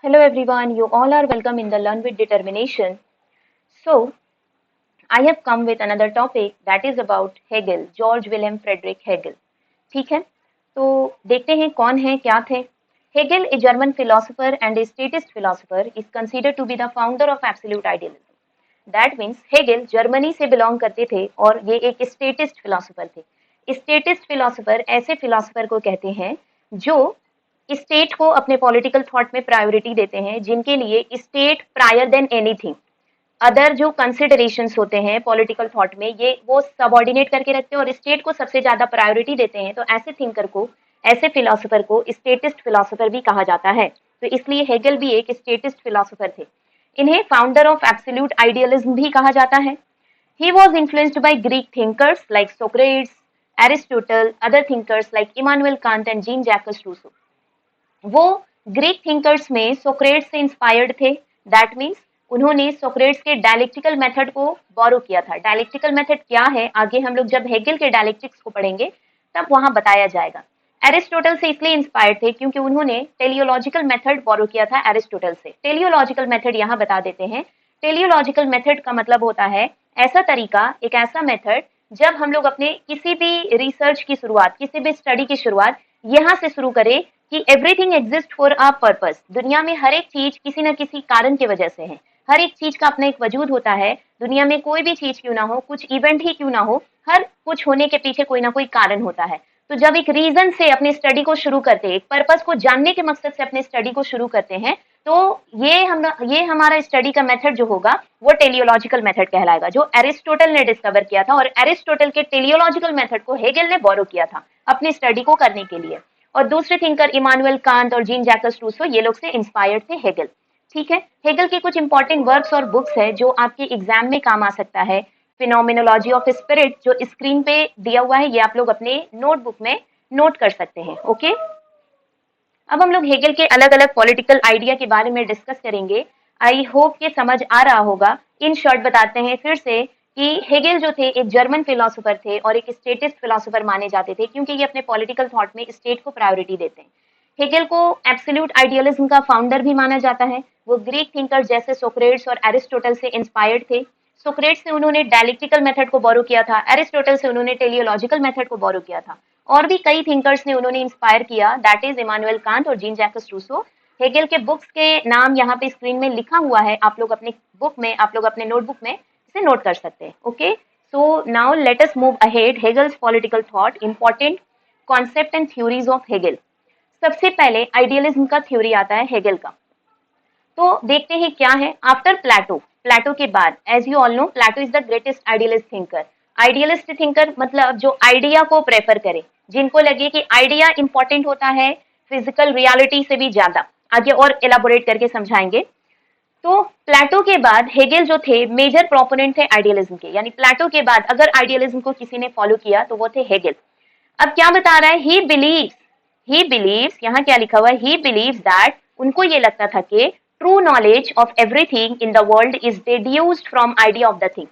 Hello everyone, you all are welcome in the Learn with Determination. So, I have come with another topic that is about Hegel, George Wilhelm Friedrich Hegel. ठीक है, तो देखते हैं कौन है क्या थे. Hegel, a German philosopher and a statist philosopher, is considered to be the founder of absolute idealism. That means Hegel Germany से बिलोंग करते थे और ये एक स्टेटिस्ट फिलोसोफर थे. स्टेटिस्ट फिलोसोफर ऐसे फिलोसोफर को कहते हैं जो स्टेट को अपने पॉलिटिकल थॉट में प्रायोरिटी देते हैं, जिनके लिए state prior than anything other जो कंसिडरेशंस होते हैं पॉलिटिकल थॉट में, ये वो सबऑर्डिनेट करके रखते हैं और स्टेट को सबसे ज्यादा प्रायोरिटी देते हैं. तो ऐसे थिंकर को, ऐसे फिलोसोफर को स्टेटिस्ट फिलोसोफर भी कहा जाता है. तो इसलिए हेगल भी एक स्टेटिस्ट फिलोसोफर थे. इन्हें फाउंडर ऑफ एब्सोल्यूट आइडियलिज्म भी कहा जाता है. He was influenced by Greek thinkers like Socrates, Aristotle, other thinkers like Immanuel Kant and Jean Jacques Rousseau. वो ग्रीक थिंकर्स में सोक्रेट्स से इंस्पायर्ड थे. दैट मीन्स उन्होंने सोक्रेट्स के डायलेक्टिकल मेथड को बोरो किया था. डायलेक्टिकल मेथड क्या है, आगे हम लोग जब हेगल के डायलेक्टिक्स को पढ़ेंगे तब वहां बताया जाएगा. एरिस्टोटल से इसलिए इंस्पायर्ड थे क्योंकि उन्होंने टेलियोलॉजिकल मेथड बोरो किया था एरिस्टोटल से. टेलियोलॉजिकल मेथड यहाँ बता देते हैं. टेलियोलॉजिकल मेथड का मतलब होता है ऐसा तरीका, एक ऐसा मेथड जब हम लोग अपने किसी भी रिसर्च की शुरुआत, किसी भी स्टडी की शुरुआत यहाँ से शुरू करें कि everything exist for a purpose. दुनिया में हर एक चीज किसी न किसी कारण की वजह से है. हर एक चीज का अपना एक वजूद होता है. दुनिया में कोई भी चीज क्यों ना हो, कुछ इवेंट ही क्यों ना हो, हर कुछ होने के पीछे कोई ना कोई कारण होता है. तो जब एक रीजन से अपनी स्टडी को शुरू करते हैं, एक पर्पस को जानने के मकसद से अपनी स्टडी को शुरू करते हैं, तो ये हमारा स्टडी का मेथड जो होगा वो टेलियोलॉजिकल मेथड कहलाएगा, जो एरिस्टोटल ने डिस्कवर किया था. और एरिस्टोटल के टेलियोलॉजिकल मेथड को हेगल ने बोरो किया था अपनी स्टडी को करने के लिए. और दूसरे थिंकर इमानुएल कांट और जीन जैकस रूसो, ये लोग से इंस्पायर्ड थे हेगल. ठीक है, हेगल के कुछ इंपॉर्टेंट वर्क्स और बुक्स है जो आपके एग्जाम में काम आ सकता है. फिनोमिनोलॉजी ऑफ स्पिरिट जो स्क्रीन पे दिया हुआ है, ये आप लोग अपने नोटबुक में नोट कर सकते हैं. ओके, अब हम लोग हेगल के अलग अलग पॉलिटिकल आइडिया के बारे में डिस्कस करेंगे. आई होप ये समझ आ रहा होगा. इन शॉर्ट बताते हैं फिर से कि हेगल जो थे एक जर्मन फिलोसोफर थे और एक स्टेटिस्ट फिलोसोफर माने जाते थे क्योंकि ये अपने पॉलिटिकल थॉट में स्टेट को प्रायोरिटी देते हैं. हेगल को एब्सोल्यूट आइडियलिज्म का फाउंडर भी माना जाता है. वो ग्रीक थिंकर जैसे सोक्रेट्स और एरिस्टोटल से इंस्पायर्ड थे. सोक्रेट्स से उन्होंने डायलेक्टिकल मेथड को बोरो किया था. एरिस्टोटल से उन्होंने टेलियोलॉजिकल मेथड को बोरो किया था. और भी कई थिंकर्स ने उन्होंने इंस्पायर किया, दैट इज इमानुएल कांट और जीन जैकस रूसो. हेगल के बुक्स के नाम यहाँ पे स्क्रीन में लिखा हुआ है. आप लोग अपनी बुक में, आप लोग अपने नोटबुक में इसे नोट कर सकते हैं. Okay, so now let us move ahead. Hegel's political thought, important concept and theories of Hegel. सबसे पहले आइडियलिज्म का थ्योरी आता है हेगल का. तो देखते हैं क्या है. आफ्टर प्लेटो, प्लेटो के बाद, as you all know, Plato is the greatest idealist thinker. Idealist thinker मतलब जो आइडिया को प्रेफर करे, जिनको लगे कि आइडिया इंपॉर्टेंट होता है फिजिकल रियलिटी से भी ज्यादा. आगे और एलाबोरेट करके समझाएंगे. तो प्लेटो के बाद हेगल जो थे मेजर प्रोपोनेंट थे आइडियलिज्म के. यानी प्लेटो के बाद अगर आइडियलिज्म को किसी ने फॉलो किया तो वो थे हेगल. अब क्या बता रहा है, ही बिलीव्स, यहाँ क्या लिखा हुआ है, ही बिलीव्स दैट, उनको ये लगता था कि true knowledge of everything in the world is deduced from idea of the thing.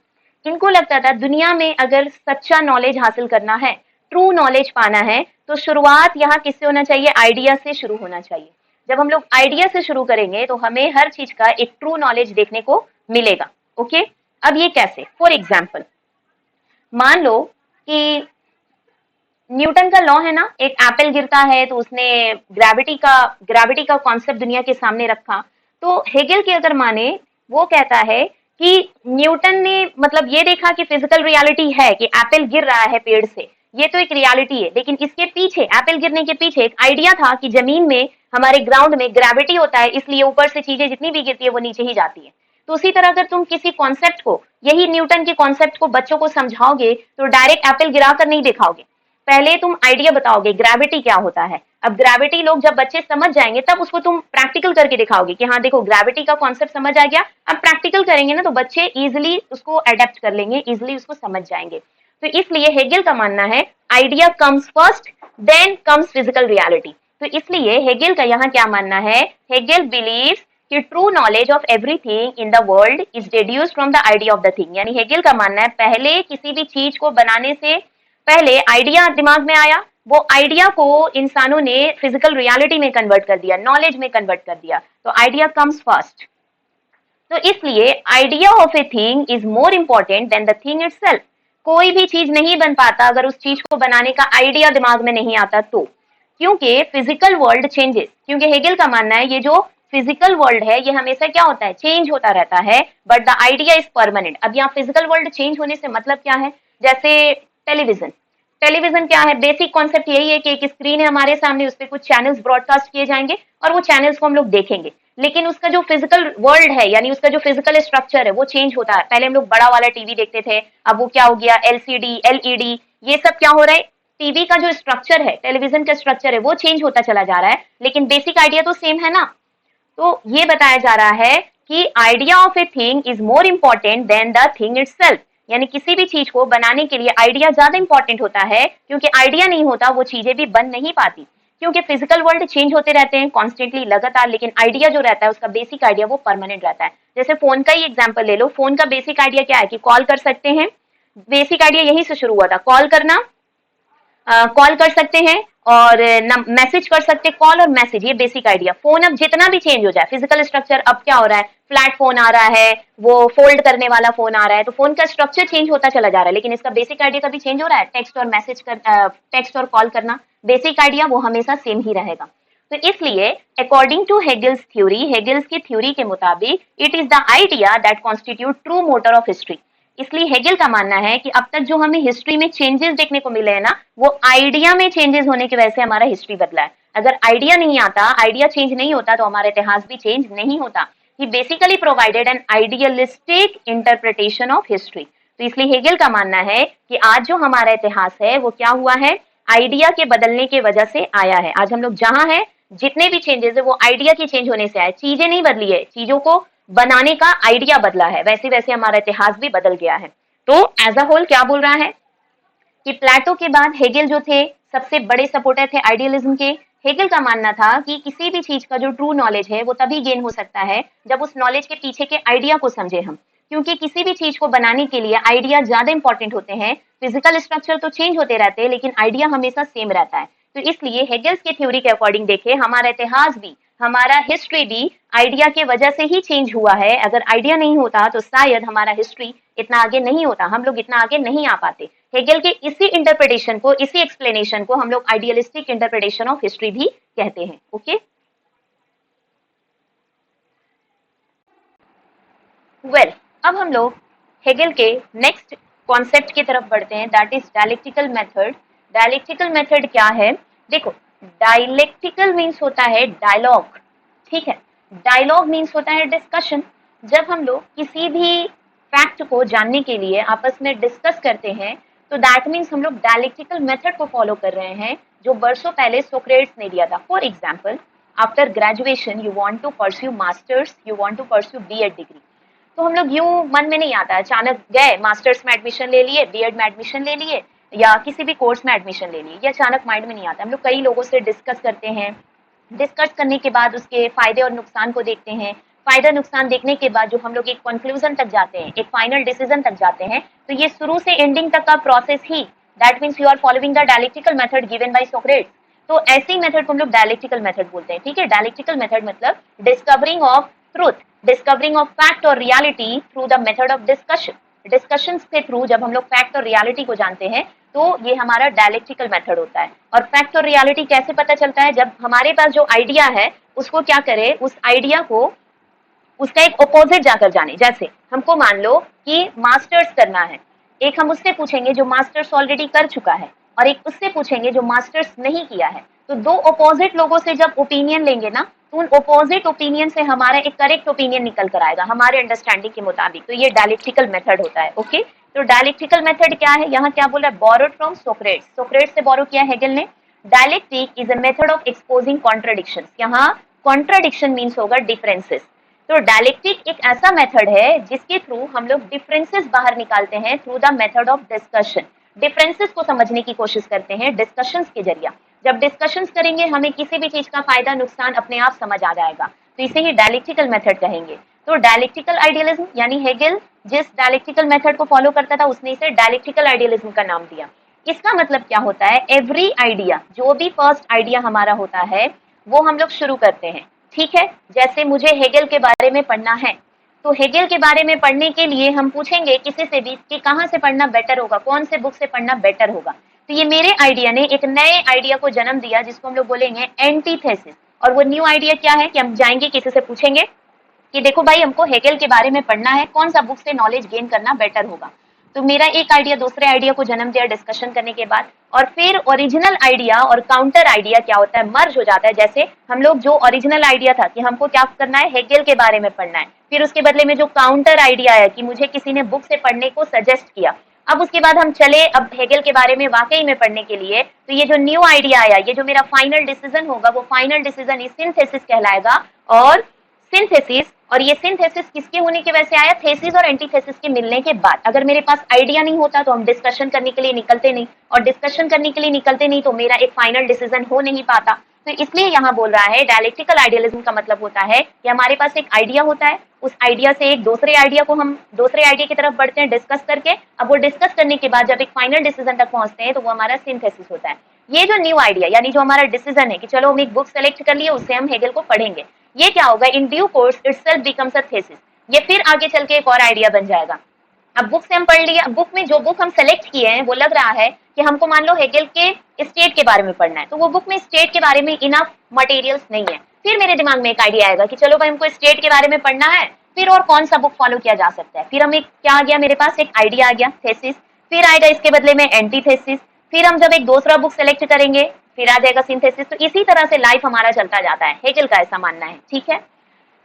इनको लगता था दुनिया में अगर सच्चा नॉलेज हासिल करना है, ट्रू नॉलेज पाना है, तो शुरुआत यहाँ किससे होना चाहिए, आइडिया से शुरू होना चाहिए. जब हम लोग आइडिया से शुरू करेंगे तो हमें हर चीज का एक ट्रू नॉलेज देखने को मिलेगा. ओके, अब ये कैसे, फॉर एग्जाम्पल मान लो कि न्यूटन का लॉ है ना, एक एप्पल गिरता है तो उसने ग्रेविटी का कॉन्सेप्ट दुनिया के सामने रखा. तो हेगल के अगर माने, वो कहता है कि न्यूटन ने मतलब ये देखा कि फिजिकल रियलिटी है कि एप्पल गिर रहा है पेड़ से, ये तो एक रियलिटी है, लेकिन इसके पीछे, एप्पल गिरने के पीछे एक आइडिया था कि जमीन में, हमारे ग्राउंड में ग्रेविटी होता है, इसलिए ऊपर से चीजें जितनी भी गिरती है वो नीचे ही जाती है. तो उसी तरह अगर तुम किसी कॉन्सेप्ट को, यही न्यूटन के कॉन्सेप्ट को बच्चों को समझाओगे तो डायरेक्ट एप्पल गिरा कर नहीं दिखाओगे. पहले तुम आइडिया बताओगे ग्रेविटी क्या होता है. अब ग्रेविटी लोग जब बच्चे समझ जाएंगे तब उसको तुम प्रैक्टिकल करके दिखाओगे कि हाँ देखो ग्रेविटी का कॉन्सेप्ट समझ आ गया. अब प्रैक्टिकल करेंगे ना तो बच्चे इजिली उसको अडेप्ट कर लेंगे, इजिली उसको समझ जाएंगे. तो इसलिए हेगल का मानना है idea comes first, then comes physical reality. तो इसलिए हेगल का यहाँ क्या मानना है, हेगल बिलीव्स कि true knowledge of everything in the world is deduced from the idea of the thing. यानी हेगल का मानना है पहले किसी भी चीज को बनाने से पहले आइडिया दिमाग में आया, वो आइडिया को इंसानों ने फिजिकल रियलिटी में कन्वर्ट कर दिया, नॉलेज में कन्वर्ट कर दिया, तो आइडिया कम्स फर्स्ट। तो इसलिए idea of a thing is more important than the thing itself. कोई भी चीज नहीं बन पाता अगर उस चीज को बनाने का आइडिया दिमाग में नहीं आता तो, क्योंकि फिजिकल वर्ल्ड चेंजेस, क्योंकि हेगल का मानना है ये जो फिजिकल वर्ल्ड है ये हमेशा क्या होता है, चेंज होता रहता है, but the idea is permanent. अब यहाँ फिजिकल वर्ल्ड चेंज होने से मतलब क्या है, जैसे टेलीविजन, टेलीविजन क्या है, बेसिक कॉन्सेप्ट यही है कि एक स्क्रीन है हमारे सामने, उस पर कुछ चैनल्स ब्रॉडकास्ट किए जाएंगे और वो चैनल्स को हम लोग देखेंगे, लेकिन उसका जो फिजिकल वर्ल्ड है यानी उसका जो फिजिकल स्ट्रक्चर है वो चेंज होता है। पहले हम लोग बड़ा वाला टीवी देखते थे, अब वो क्या हो गया, एलसीडी, एलईडी, ये सब क्या हो रहा है, टीवी का जो स्ट्रक्चर है, टेलीविजन का स्ट्रक्चर है वो चेंज होता चला जा रहा है, लेकिन बेसिक आइडिया तो सेम है ना। तो ये बताया जा रहा है कि idea of a thing is more important than the thing itself, यानी किसी भी चीज को बनाने के लिए आइडिया ज्यादा इंपॉर्टेंट होता है, क्योंकि आइडिया नहीं होता वो चीजें भी बन नहीं पाती, क्योंकि फिजिकल वर्ल्ड चेंज होते रहते हैं कॉन्स्टेंटली लगातार, लेकिन आइडिया जो रहता है उसका बेसिक आइडिया वो परमानेंट रहता है। जैसे फोन का ही एग्जांपल ले लो, फोन का बेसिक आइडिया क्या है कि कॉल कर सकते हैं, बेसिक आइडिया यही से शुरू हुआ था, कॉल करना, कॉल कर सकते हैं और मैसेज कर सकते हैं, कॉल और मैसेज, ये बेसिक आइडिया। फोन अब जितना भी चेंज हो जाए फिजिकल स्ट्रक्चर, अब क्या हो रहा है, फ्लैट फोन आ रहा है, वो फोल्ड करने वाला फोन आ रहा है, तो फोन का स्ट्रक्चर चेंज होता चला जा रहा है, लेकिन इसका बेसिक आइडिया कभी चेंज हो रहा है, टेक्स्ट और मैसेज कर, टेक्स्ट और कॉल करना, बेसिक आइडिया वो हमेशा सेम ही रहेगा। तो इसलिए अकॉर्डिंग टू हेगल्स थ्योरी, हेगल्स की थ्योरी के मुताबिक it is the idea that constitute true motor of history. इसलिए हेगल का मानना है कि अब तक जो हमें हिस्ट्री में चेंजेस देखने को मिले हैं ना, वो आइडिया में चेंजेस होने की वजह से हमारा हिस्ट्री बदला है। अगर आइडिया नहीं आता, आइडिया चेंज नहीं होता, तो हमारा इतिहास भी चेंज नहीं होता। ही basically provided N idealistic interpretation of history. तो इसलिए हेगल का मानना है कि आज जो हमारा इतिहास है वो क्या हुआ है, आइडिया के बदलने की वजह से आया है। आज हम लोग जहां हैं, जितने भी चेंजेस है वो आइडिया के चेंज होने से आए, चीजें नहीं बदली है, चीजों को बनाने का आइडिया बदला है, वैसे वैसे हमारा इतिहास भी बदल गया है। तो एज अ होल क्या बोल रहा है कि प्लेटो के बाद हेगल जो थे सबसे बड़े सपोर्टर थे आइडियलिज्म के। हेगल का मानना था कि किसी भी चीज का जो ट्रू नॉलेज है वो तभी गेन हो सकता है जब उस नॉलेज के पीछे के आइडिया को समझे हम, क्योंकि किसी भी चीज को बनाने के लिए आइडिया ज्यादा इंपॉर्टेंट होते हैं। फिजिकल स्ट्रक्चर तो चेंज होते रहते हैं, लेकिन आइडिया हमेशा सेम रहता है। तो इसलिए हेगल्स के थ्योरी के अकॉर्डिंग देखे, हमारा इतिहास भी, हमारा हिस्ट्री भी आइडिया के वजह से ही चेंज हुआ है। अगर आइडिया नहीं होता तो शायद हमारा हिस्ट्री इतना आगे नहीं होता, हम लोग इतना आगे नहीं आ पाते। हेगल के इसी इंटरप्रिटेशन को, इसी एक्सप्लेनेशन को हम लोग आइडियलिस्टिक इंटरप्रिटेशन ऑफ हिस्ट्री भी कहते हैं। ओके, वेल, अब हम लोग हेगल के नेक्स्ट कॉन्सेप्ट की तरफ बढ़ते हैं, that is dialectical method. Dialectical method क्या है, देखो, डायलेक्टिकल मीन्स होता है डायलॉग, ठीक है, डायलॉग मीन्स होता है डिस्कशन। जब हम लोग किसी भी फैक्ट को जानने के लिए आपस में डिस्कस करते हैं, तो दैट मीन्स हम लोग डायलेक्टिकल मेथड को फॉलो कर रहे हैं, जो वर्षों पहले सोक्रेट्स ने दिया था। For example, after graduation you want to pursue masters, you want to pursue BEd degree, तो हम लोग यूं मन में नहीं आता, अचानक गए मास्टर्स में एडमिशन ले लिए, बीएड में एडमिशन ले लिए, या किसी भी कोर्स में एडमिशन ले लिए, ये अचानक माइंड में नहीं आता। हम लोग कई लोगों से डिस्कस करते हैं, डिस्कस करने के बाद उसके फायदे और नुकसान को देखते हैं, फायदा नुकसान देखने के बाद जो हम लोग एक कंक्लूजन तक जाते हैं, एक फाइनल डिसीजन तक जाते हैं, तो ये शुरू से एंडिंग तक का प्रोसेस ही, that means you are following the dialectical method given by Socrates. तो ऐसे ही मेथड को हम लोग डायलेक्टिकल मेथड बोलते हैं, ठीक है। डायलेक्टिकल मेथड मतलब discovering of truth, discovering of fact और reality through the method of discussion. Discussions के थ्रू जब हम लोग फैक्ट और रियलिटी को जानते हैं, तो ये हमारा डायलेक्टिकल मेथड होता है। और फैक्ट और रियलिटी कैसे पता चलता है, जब हमारे पास जो आइडिया है उसको क्या करे, उस आइडिया को उसका एक अपोजिट जाकर जाने। जैसे हमको मान लो कि मास्टर्स करना है, एक हम उससे पूछेंगे जो मास्टर्स ऑलरेडी कर चुका है, और एक उससे पूछेंगे जो मास्टर्स नहीं किया है। तो दो अपोजिट लोगों से जब ओपिनियन लेंगे ना, तो उन अपोजिट ओपिनियन से हमारा एक करेक्ट ओपिनियन निकल कर आएगा हमारे अंडरस्टैंडिंग के मुताबिक। तो ये डायलेक्टिकल मेथड होता है। ओके, तो डायलेक्टिकल मेथड क्या है, यहाँ क्या बोला, बोरोड फ्रॉम सोक्रेट्स, सोक्रेट्स से बोरो किया हेगल ने। Dialectic is a method of exposing contradictions, यहाँ कॉन्ट्रडिक्शन मीन्स होगा डिफरेंसेस। तो डायलेक्टिक एक ऐसा मेथड है जिसके थ्रू हम लोग डिफरेंसेस बाहर निकालते हैं through the method of discussion. Differences को समझने की कोशिश करते हैं डिस्कशंस के जरिए। जब डिस्कशंस करेंगे हमें किसी भी चीज का फायदा नुकसान अपने आप समझ आ जाएगा, तो इसे ही डायलेक्टिकल मेथड कहेंगे। तो डायलेक्टिकल आइडियलिज्म, यानी हेगल जिस डायलेक्टिकल मेथड को फॉलो करता था उसने इसे डायलेक्टिकल आइडियलिज्म का नाम दिया। इसका मतलब क्या होता है, एवरी आइडिया, जो भी फर्स्ट आइडिया हमारा होता है वो हम लोग शुरू करते हैं, ठीक है। जैसे मुझे हेगेल के बारे में पढ़ना है, तो हेगेल के बारे में पढ़ने के लिए हम पूछेंगे किसी से भी कि कहाँ से पढ़ना बेटर होगा, कौन से बुक से पढ़ना बेटर होगा। तो ये मेरे आइडिया ने एक नए आइडिया को जन्म दिया जिसको हम लोग बोलेंगे एंटीथेसिस। और वो न्यू आइडिया क्या है कि हम जाएंगे किसी से पूछेंगे कि देखो भाई हमको हेगेल के बारे में पढ़ना है, कौन सा बुक से नॉलेज गेन करना बेटर होगा। तो मेरा एक आइडिया दूसरे आइडिया को जन्म दिया डिस्कशन करने के बाद, और फिर ओरिजिनल आइडिया और काउंटर आइडिया क्या होता है, मर्ज हो जाता है। जैसे हम लोग जो ओरिजिनल आइडिया था कि हमको क्या करना है, हेगेल के बारे में पढ़ना है, फिर उसके बदले में जो काउंटर आइडिया है कि मुझे किसी ने बुक से पढ़ने को सजेस्ट किया, अब उसके बाद हम चले अब हेगेल के बारे में वाकई में पढ़ने के लिए, तो ये जो न्यू आइडिया आया, ये जो मेरा फाइनल डिसीजन होगा, वो फाइनल डिसीजन इस सिंथेसिस कहलाएगा। और सिंथेसिस, और ये सिंथेसिस किसके होने की वजह से आया, थेसिस और एंटीथेसिस के मिलने के बाद। अगर मेरे पास आइडिया नहीं होता तो हम डिस्कशन करने के लिए निकलते नहीं, और डिस्कशन करने के लिए निकलते नहीं तो मेरा एक फाइनल डिसीजन हो नहीं पाता। तो इसलिए यहाँ बोल रहा है डायलेक्टिकल आइडियलिज्म का मतलब होता है कि हमारे पास एक आइडिया होता है, उस आइडिया से एक दूसरे आइडिया को हम दूसरे आइडिया की तरफ बढ़ते हैं डिस्कस करके। अब वो डिस्कस करने के बाद जब एक फाइनल डिसीजन तक पहुंचते हैं तो वो हमारा सिंथेसिस होता है। ये जो न्यू आइडिया यानी जो हमारा डिसीजन है कि चलो हम एक बुक सेलेक्ट कर लिए, उससे हम हेगेल को पढ़ेंगे, ये क्या होगा, in due course itself becomes a thesis. ये फिर आगे चल के एक और आइडिया बन जाएगा। अब बुक से हम पढ़ लिया, बुक में जो बुक हम सेलेक्ट किए हैं वो लग रहा है कि हमको मान लो हेगेल के स्टेट के बारे में पढ़ना है, तो वो बुक में स्टेट के बारे में इनफ मटेरियल्स नहीं है। फिर मेरे दिमाग में एक आइडिया आएगा कि चलो भाई हमको स्टेट के बारे में पढ़ना है, फिर और कौन सा बुक फॉलो किया जा सकता है। फिर हम एक क्या आ गया, मेरे पास एक आइडिया आ गया थेसिस, फिर आएगा इसके बदले में एंटीथेसिस, फिर हम जब एक दूसरा बुक सेलेक्ट करेंगे फिर आ जाएगा सिंथेसिस। तो इसी तरह से लाइफ हमारा चलता जाता है, हेगेल का ऐसा मानना है, ठीक है।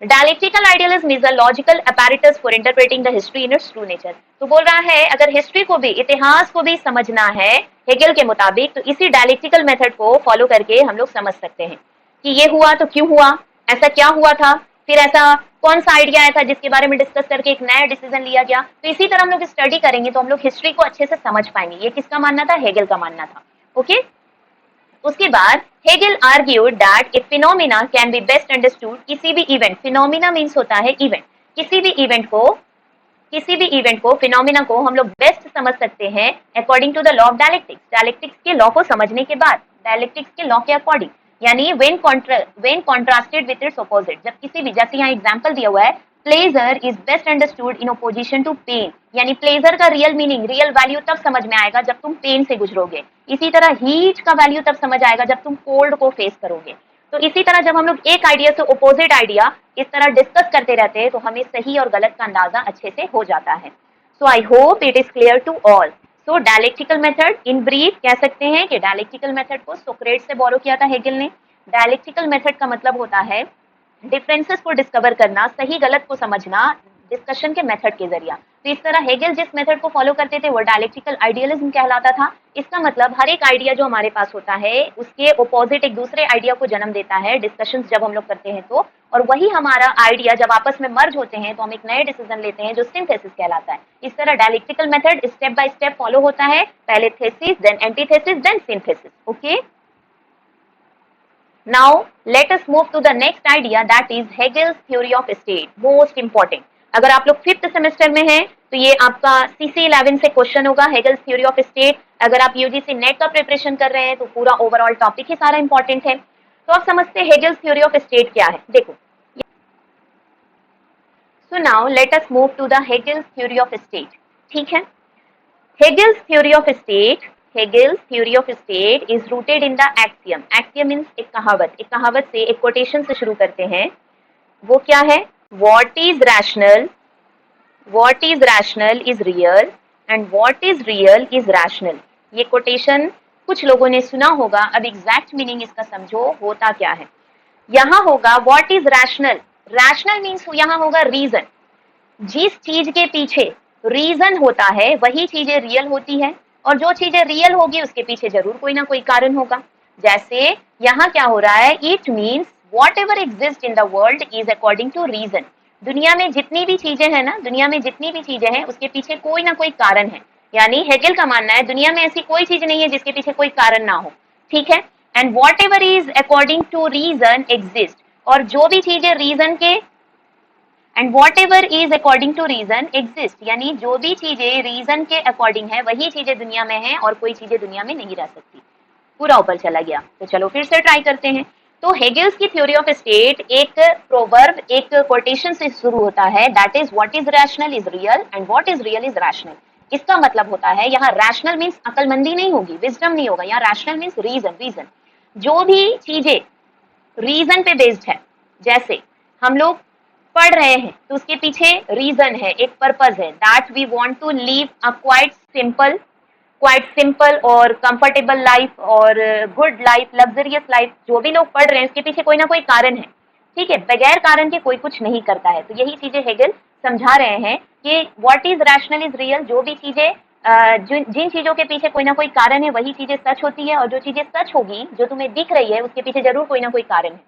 Dialectical idealism is a logical apparatus for interpreting the history in its true nature। तो बोल रहा है अगर हिस्ट्री को भी, इतिहास को भी समझना है हेगेल के मुताबिक, तो इसी डायलेक्टिकल मेथड को फॉलो करके हम लोग समझ सकते हैं कि ये हुआ तो क्यों हुआ, ऐसा क्या हुआ था, फिर ऐसा कौन सा आइडिया आया था जिसके बारे में डिस्कस करके एक नया डिसीजन लिया गया। तो इसी तरह हम लोग स्टडी करेंगे तो हम लोग हिस्ट्री को अच्छे से समझ पाएंगे। ये किसका मानना था, हेगेल का मानना था, ओके। उसके बाद Hegel argued that a phenomena can be best understood, किसी भी इवेंट, फिनोमिना मीन्स होता है इवेंट, किसी भी इवेंट को फिनोमिना को हम लोग बेस्ट समझ सकते हैं according to the law of dialectics, dialectics के लॉ को समझने के बाद, डायलेक्टिक्स के लॉ के अकॉर्डिंग, यानी when contrasted with its opposite. जब किसी भी, जैसे यहाँ एग्जांपल दिया हुआ है, pleasure is best understood in opposition to pain, यानी प्लेजर का रियल मीनिंग, रियल वैल्यू तब समझ में आएगा जब तुम पेन से गुजरोगे। इसी तरह हीट का वैल्यू तब समझ आएगा जब तुम कोल्ड को फेस करोगे। तो इसी तरह जब हम लोग एक आइडिया से ओपोजिट आइडिया इस तरह डिस्कस करते रहते हैं तो हमें सही और गलत का अंदाजा अच्छे से हो जाता है। So I hope it is clear to all. So dialectical method in brief कह सकते हैं कि डायलेक्टिकल मेथड को सोक्रेट्स से बोरो किया था हेगेल ने। डायलेक्टिकल मेथड का मतलब होता है डिफरेंसेस को डिस्कवर करना, सही गलत को समझना डिस्कशन के मेथड के जरिए। तो इस तरह हेगेल जिस मेथड को फॉलो करते थे वो डायलेक्टिकल आइडियलिज्म कहलाता था। इसका मतलब हर एक आइडिया जो हमारे पास होता है उसके ओपोजिट एक दूसरे आइडिया को जन्म देता है डिस्कशंस जब हम लोग करते हैं तो, और वही हमारा आइडिया जब आपस में मर्ज होते हैं तो हम एक नए डिसीजन लेते हैं जो सिंथेसिस कहलाता है। इस तरह dialectical method step by step follow होता है, पहले thesis, then antithesis, then synthesis, okay. Now let us move to the next idea, that is Hegel's theory of state, most important। अगर आप लोग 5th सेमेस्टर में हैं तो ये आपका CC 11 से क्वेश्चन होगा, हेगल्स थ्योरी ऑफ स्टेट। अगर आप यूजीसी नेट का प्रिपरेशन कर रहे हैं तो पूरा ओवरऑल टॉपिक ही सारा इंपॉर्टेंट है। तो आप समझते हैं हेगल्स थ्योरी ऑफ स्टेट क्या है, देखो। So now let us move to the Hegel's theory of state, ठीक है। Hegel's theory of state, Hegel's theory of state is rooted in the axiom। axiom means एक कहावत, एक कहावत से, एक कोटेशन से शुरू करते हैं। वो क्या है, what is rational is real and what is real is rational। ये कोटेशन कुछ लोगों ने सुना होगा। अब एग्जैक्ट मीनिंग इसका समझो होता क्या है। यहाँ होगा what is rational, rational means यहाँ होगा रीजन। जिस चीज के पीछे रीजन होता है वही चीजें रियल होती है, और जो चीजें रियल होगी उसके पीछे जरूर कोई ना कोई कारण होगा। जैसे यहाँ क्या हो रहा है, it means whatever exist in the world is according to reason. दुनिया में जितनी भी चीजें हैं ना, दुनिया में जितनी भी चीजें हैं उसके पीछे कोई ना कोई कारण है। यानी हेगेल का मानना है दुनिया में ऐसी कोई चीज नहीं है जिसके पीछे कोई कारण ना हो, ठीक है। And whatever is according to reason exist, और जो भी चीजें रीजन के and whatever is according to reason exist, यानी जो भी चीजें रीजन के अकॉर्डिंग है वही चीजें दुनिया में है और कोई चीजें दुनिया में नहीं रह सकती। पूरा ऊपर चला गया। तो चलो फिर से ट्राई करते हैं। तो हेगल्स की थ्योरी ऑफ स्टेट एक प्रोवर्ब, एक कोटेशन से शुरू होता है, that is what is rational is real and what is real is rational. इसका मतलब होता है यहाँ रैशनल मीन्स अकलमंदी नहीं होगी, विजडम नहीं होगा, यहाँ रैशनल मीन्स रीजन। रीजन जो भी चीजें रीजन पे बेस्ड है, जैसे हम लोग पढ़ रहे हैं तो उसके पीछे रीजन है, एक पर्पज है, that we want to live a quite simple और कंफर्टेबल लाइफ और गुड लाइफ, लग्जरियस लाइफ। जो भी लोग पढ़ रहे हैं उसके पीछे कोई ना कोई कारण है, ठीक है, बगैर कारण के कोई कुछ नहीं करता है। तो यही चीजें हेगल समझा रहे हैं कि what is rational is real, जो भी चीजें जिन चीजों के पीछे कोई ना कोई कारण है वही चीजें सच होती है, और जो चीजें सच होगी जो तुम्हें दिख रही है उसके पीछे जरूर कोई ना कोई कारण है,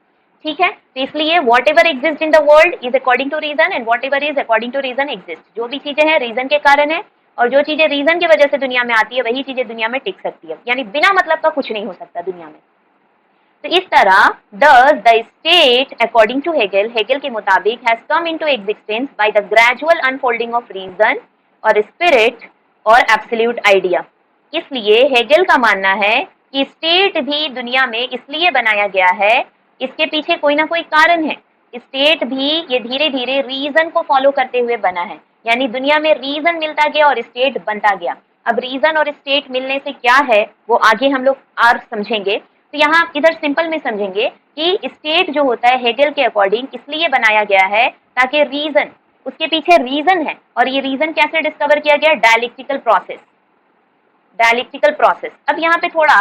ठीक है। तो इसलिए whatever exist in the world is according to reason and whatever is according to reason exist. जो भी चीजें हैं रीजन के कारण है, और जो चीजें रीजन की वजह से दुनिया में आती है वही चीजें दुनिया में टिक सकती है, यानी बिना मतलब का कुछ नहीं हो सकता दुनिया में। तो इस तरह does the state according to Hegel, Hegel के मुताबिक has come into existence by the gradual unfolding of reason और spirit और absolute idea। इसलिए हेगल का मानना है कि स्टेट भी दुनिया में इसलिए बनाया गया है, इसके पीछे कोई ना कोई कारण है। स्टेट भी ये धीरे धीरे रीजन को फॉलो करते हुए बना है, यानी दुनिया में रीजन मिलता गया और स्टेट बनता गया। अब रीजन और स्टेट मिलने से क्या है वो आगे हम लोग और समझेंगे। तो यहाँ इधर सिंपल में समझेंगे कि स्टेट जो होता है हेगल के अकॉर्डिंग इसलिए बनाया गया है ताकि रीजन, उसके पीछे रीजन है, और ये रीजन कैसे डिस्कवर किया गया, डायलेक्टिकल प्रोसेस। Dialectical process. अब यहाँ पे थोड़ा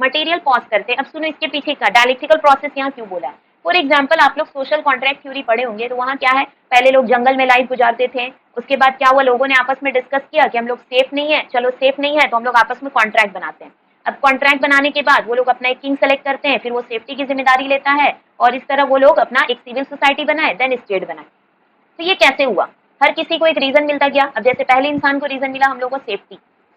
मटेरियल पॉज करते हैं। अब सुनो इसके पीछे का डायलेक्टिकल प्रोसेस यहाँ क्यों बोला है। फॉर एग्जाम्पल आप लोग सोशल कॉन्ट्रैक्ट थ्योरी पढ़े होंगे, तो वहाँ क्या है, पहले लोग जंगल में लाइफ गुजारते थे, उसके बाद क्या हुआ, लोगों ने आपस में डिस्कस किया कि हम लोग सेफ नहीं है, चलो सेफ नहीं है तो हम लोग आपस में कॉन्ट्रैक्ट बनाते हैं। अब कॉन्ट्रैक्ट बनाने के बाद वो लोग अपना एक किंग सेलेक्ट करते हैं, फिर वो सेफ्टी की जिम्मेदारी लेता है, और इस तरह वो लोग अपना एक सिविल सोसाइटी बनाए, देन स्टेट बनाए। तो ये कैसे हुआ, हर किसी को एक रीजन मिलता गया। अब जैसे पहले इंसान को रीजन मिला, हम लोग को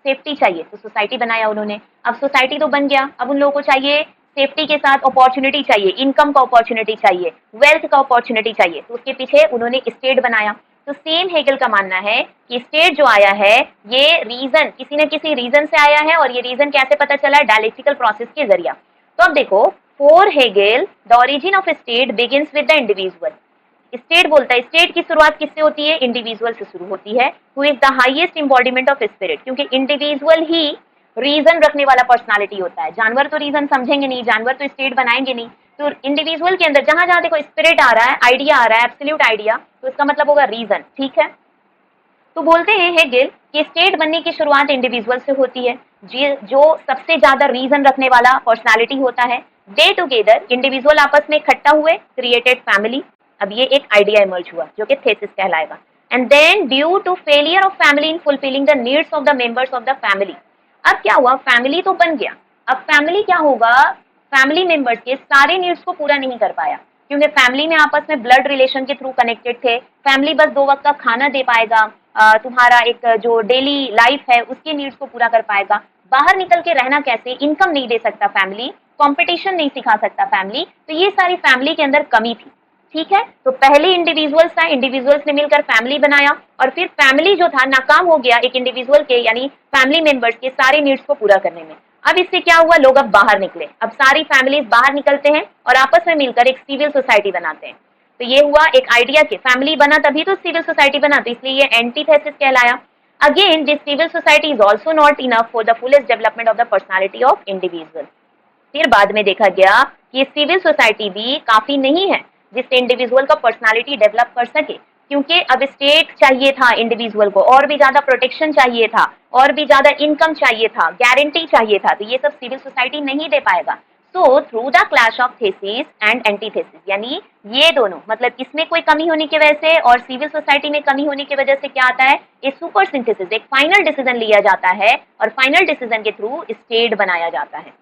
सेफ्टी चाहिए तो सोसाइटी बनाया उन्होंने। अब सोसाइटी तो बन गया, अब उन लोगों को चाहिए सेफ्टी के साथ अपॉर्चुनिटी चाहिए, इनकम का अपॉर्चुनिटी चाहिए, वेल्थ का अपॉर्चुनिटी चाहिए, तो उसके पीछे उन्होंने स्टेट बनाया। तो सेम हेगल का मानना है कि स्टेट जो आया है ये रीजन, किसी न किसी रीजन से आया है, और ये रीजन कैसे पता चला है, डायलेक्टिकल प्रोसेस के जरिया। तो अब देखो, for Hegel the origin of state begins with the individual. State बोलता है, स्टेट की शुरुआत किससे होती है, इंडिविजुअल से शुरू होती है, who is the highest embodiment of spirit, क्योंकि इंडिविजुअल ही रीजन रखने वाला पर्सनालिटी होता है। जानवर तो रीजन समझेंगे नहीं, जानवर तो स्टेट बनाएंगे नहीं, तो इंडिविजुअल के अंदर जहां जहां देखो स्पिरिट आ रहा है, आइडिया आ रहा है, एब्सोल्यूट आइडिया, तो इसका मतलब होगा रीजन, ठीक है। तो बोलते हैं हेगल कि स्टेट बनने की शुरुआत इंडिविजुअल से होती है, जो सबसे ज्यादा रीजन रखने वाला पर्सनालिटी होता है। दे टुगेदर, इंडिविजुअल आपस में इकट्ठा हुए, क्रिएटेड फैमिली। अब ये एक आइडिया इमर्ज हुआ जो कि थेसिस कहलाएगा। And then due to failure of family in fulfilling the needs of the members of the family. अब क्या हुआ, फैमिली तो बन गया, अब फैमिली क्या होगा, फैमिली मेंबर्स के सारे नीड्स को पूरा नहीं कर पाया, क्योंकि फैमिली में आपस में ब्लड रिलेशन के थ्रू कनेक्टेड थे। फैमिली बस 2 वक्त का खाना दे पाएगा, तुम्हारा एक जो डेली लाइफ है उसके नीड्स को पूरा कर पाएगा। बाहर निकल के रहना कैसे, इनकम नहीं दे सकता फैमिली, कंपटीशन नहीं सिखा सकता फैमिली, तो ये सारी फैमिली के अंदर कमी थी, ठीक है। तो पहले इंडिविजुअल्स था, इंडिविजुअल्स ने मिलकर फैमिली बनाया, और फिर फैमिली जो था नाकाम हो गया एक इंडिविजुअल के, यानी फैमिली मेंबर्स के सारे नीड्स को पूरा करने में। अब इससे क्या हुआ, लोग अब बाहर निकले, अब सारी फैमिलीज बाहर निकलते हैं और आपस में मिलकर एक सिविल सोसाइटी बनाते हैं। तो ये हुआ एक आइडिया कि फैमिली बना तभी तो सिविल सोसाइटी बना, तो इसलिए ये एंटीथेसिस कहलाया। Again this civil society is also not enough for the fullest development of the personality of individual. फिर बाद में देखा गया कि सिविल सोसाइटी भी काफी नहीं है जिससे इंडिविजुअल का पर्सनालिटी डेवलप कर सके, क्योंकि अब स्टेट चाहिए था इंडिविजुअल को, और भी ज्यादा प्रोटेक्शन चाहिए था, और भी ज्यादा इनकम चाहिए था, गारंटी चाहिए था, तो ये सब सिविल सोसाइटी नहीं दे पाएगा। So through the clash of thesis and antithesis, यानी ये दोनों, मतलब इसमें कोई कमी होने की वजह से और सिविल सोसाइटी में कमी होने की वजह से क्या आता है, एक सुपर सिंथेसिस, एक फाइनल डिसीजन लिया जाता है, और फाइनल डिसीजन के थ्रू स्टेट बनाया जाता है।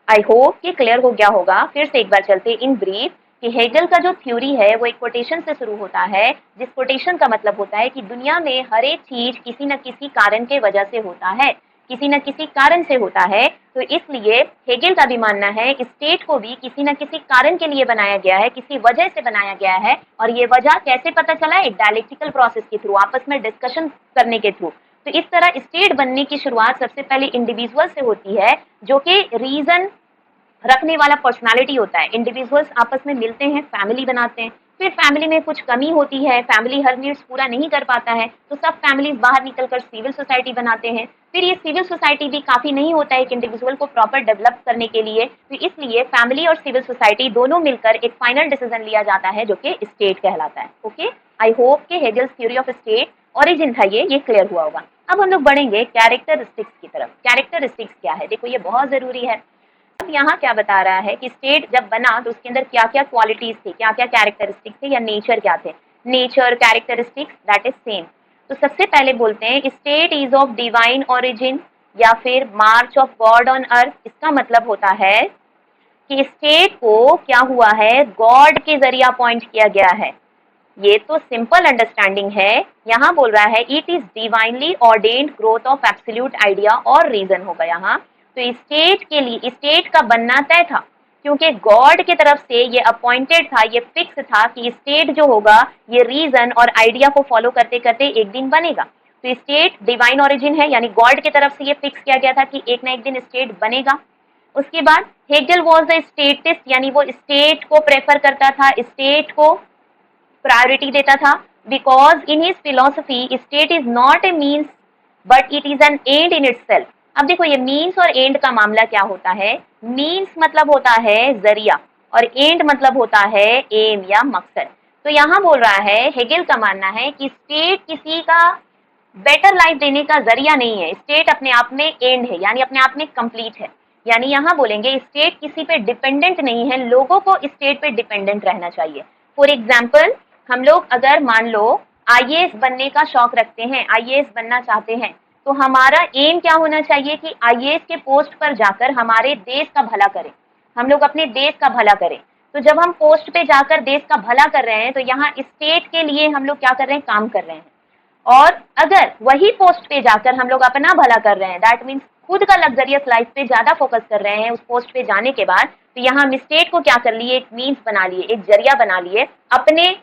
आई होप कि क्लियर हो गया होगा। फिर से एक बार चलते इन ब्रीफ कि हेगल का जो थ्योरी है वो एक कोटेशन से शुरू होता है, जिस कोटेशन का मतलब होता है कि दुनिया में हर एक चीज किसी न किसी कारण के वजह से होता है, किसी न किसी कारण से होता है। तो इसलिए हेगेल का भी मानना है स्टेट को भी किसी न किसी कारण के लिए बनाया गया है, किसी वजह से बनाया गया है। और ये वजह कैसे पता चला? एक डायलेक्टिकल प्रोसेस के थ्रू, आपस में डिस्कशन करने के थ्रू। तो इस तरह स्टेट बनने की शुरुआत सबसे पहले इंडिविजुअल से होती है, जो कि रीजन रखने वाला पर्सनालिटी होता है। इंडिविजुअल्स आपस में मिलते हैं, फैमिली बनाते हैं, फिर फैमिली में कुछ कमी होती है, फैमिली हर नीड्स पूरा नहीं कर पाता है, तो सब फैमिलीज बाहर निकलकर सिविल सोसाइटी बनाते हैं। फिर ये सिविल सोसाइटी भी काफी नहीं होता है एक इंडिविजुअल को प्रॉपर डेवलप करने के लिए, तो इसलिए फैमिली और सिविल सोसाइटी दोनों मिलकर एक फाइनल डिसीजन लिया जाता है जो कि स्टेट कहलाता है। ओके, आई होप कि हेगल्स थ्योरी ऑफ स्टेट ओरिजिन था ये क्लियर हुआ होगा। अब हम लोग बढ़ेंगे कैरेक्टरिस्टिक्स की तरफ। कैरेक्टरिस्टिक्स क्या है? देखो ये बहुत जरूरी है। अब यहाँ क्या बता रहा है कि स्टेट जब बना तो उसके अंदर क्या क्या क्वालिटीज थी, क्या क्या कैरेक्टरिस्टिक थे या नेचर क्या थे। Nature, characteristics that is same. तो सबसे पहले बोलते हैं state is of divine origin या फिर मार्च ऑफ गॉड ऑन अर्थ। इसका मतलब होता है कि स्टेट को क्या हुआ है, गॉड के जरिए अपॉइंट किया गया है। ये तो सिंपल अंडरस्टैंडिंग है। यहाँ बोल रहा है it is divinely ordained growth of absolute idea और रीजन होगा यहाँ। तो स्टेट के लिए स्टेट का बनना तय था, क्योंकि गॉड की तरफ से ये अपॉइंटेड था, ये फिक्स था कि स्टेट जो होगा ये रीजन और आइडिया को फॉलो करते करते एक दिन बनेगा। तो स्टेट डिवाइन ओरिजिन है, यानी गॉड की तरफ से ये फिक्स किया गया था कि एक ना एक दिन स्टेट बनेगा। उसके बाद हेगल वॉज द स्टेटिस्ट, यानी वो स्टेट को प्रेफर करता था, स्टेट को प्रायोरिटी देता था। Because in his philosophy state is not a means but it is an and in itself. अब देखो ये मीन्स और एंड का मामला क्या होता है। मीन्स मतलब होता है जरिया और एंड मतलब होता है एम या मकसद। तो यहाँ बोल रहा है, हेगल का मानना है कि स्टेट किसी का बेटर लाइफ देने का जरिया नहीं है, स्टेट अपने आप में एंड है, यानी अपने आप में कंप्लीट है। यानी यहाँ बोलेंगे स्टेट किसी पे डिपेंडेंट नहीं है, लोगों को स्टेट पे डिपेंडेंट रहना चाहिए। फॉर एग्जाम्पल हम लोग अगर मान लो आईएएस बनने का शौक रखते हैं, आईएएस बनना चाहते हैं, तो हमारा एम क्या होना चाहिए कि आईएएस के पोस्ट पर जाकर हमारे देश का भला करें, हम लोग अपने देश का भला करें। तो जब हम पोस्ट पे जाकर देश का भला कर रहे हैं तो यहाँ स्टेट के लिए हम लोग क्या कर रहे हैं, काम कर रहे हैं। और अगर वही पोस्ट पे जाकर हम लोग अपना भला कर रहे हैं, दैट मीन्स खुद का लग्जरियस लाइफ पे ज्यादा फोकस कर रहे हैं उस पोस्ट पे जाने के बाद, तो यहाँ हम स्टेट को क्या कर लिए, एक मीन्स बना लिए, एक जरिया बना लिए अपने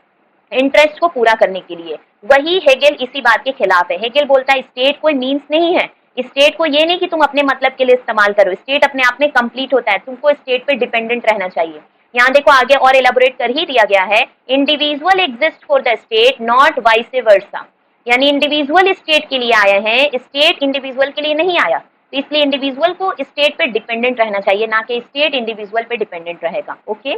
इंटरेस्ट को पूरा करने के लिए। वही हेगल इसी बात के खिलाफ है। हेगल बोलता है स्टेट कोई मीन्स नहीं है, स्टेट को ये नहीं कि तुम अपने मतलब के लिए इस्तेमाल करो, स्टेट अपने आप में कंप्लीट होता है, तुमको स्टेट पे डिपेंडेंट रहना चाहिए। यहाँ देखो आगे और एलाबोरेट कर ही दिया गया है, individual exist for the state not vice versa. यानी इंडिविजुअल स्टेट के लिए आया है, स्टेट इंडिविजुअल के लिए नहीं आया। तो इसलिए इंडिविजुअल को स्टेट पे डिपेंडेंट रहना चाहिए, ना कि स्टेट इंडिविजुअल पे डिपेंडेंट रहेगा। ओके,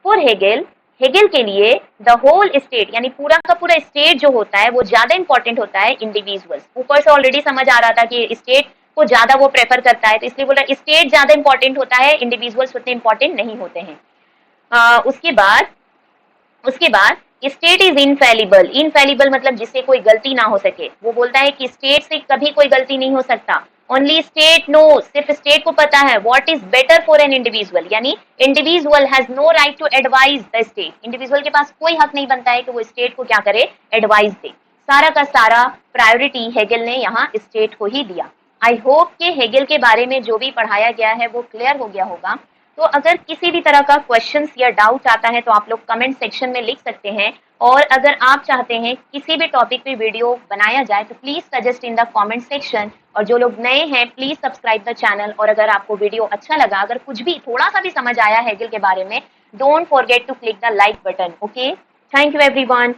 फॉर हेगल, हेगल के लिए द होल स्टेट यानी पूरा का पूरा स्टेट जो होता है वो ज्यादा इंपॉर्टेंट होता है इंडिविजुअल्स। ऊपर से ऑलरेडी समझ आ रहा था कि स्टेट को ज्यादा वो प्रेफर करता है, तो इसलिए बोला स्टेट ज्यादा इंपॉर्टेंट होता है, इंडिविजुअल्स उतने इंपॉर्टेंट नहीं होते हैं। उसके बाद स्टेट इज इनफेलिबल। इनफेलिबल मतलब जिससे कोई गलती ना हो सके। वो बोलता है कि स्टेट से कभी कोई गलती नहीं हो सकता। ओनली स्टेट नो, सिर्फ स्टेट को पता है what is better for an individual, यानी individual has no right to advise the state. Individual के पास कोई हक नहीं बनता है कि वो स्टेट को क्या करे, एडवाइस दे। सारा का सारा प्रायोरिटी हेगल ने यहाँ स्टेट को ही दिया। आई होप कि हेगल के बारे में जो भी पढ़ाया गया है वो क्लियर हो गया होगा। तो अगर किसी भी तरह का क्वेश्चंस या डाउट आता है तो आप लोग कमेंट सेक्शन में लिख सकते हैं। और अगर आप चाहते हैं किसी भी टॉपिक पे वीडियो बनाया जाए तो please suggest in the comment section. और जो लोग नए हैं प्लीज सब्सक्राइब द चैनल। और अगर आपको वीडियो अच्छा लगा, अगर कुछ भी थोड़ा सा भी समझ आया हेगल के बारे में, don't forget to click the like button. Okay, thank you everyone.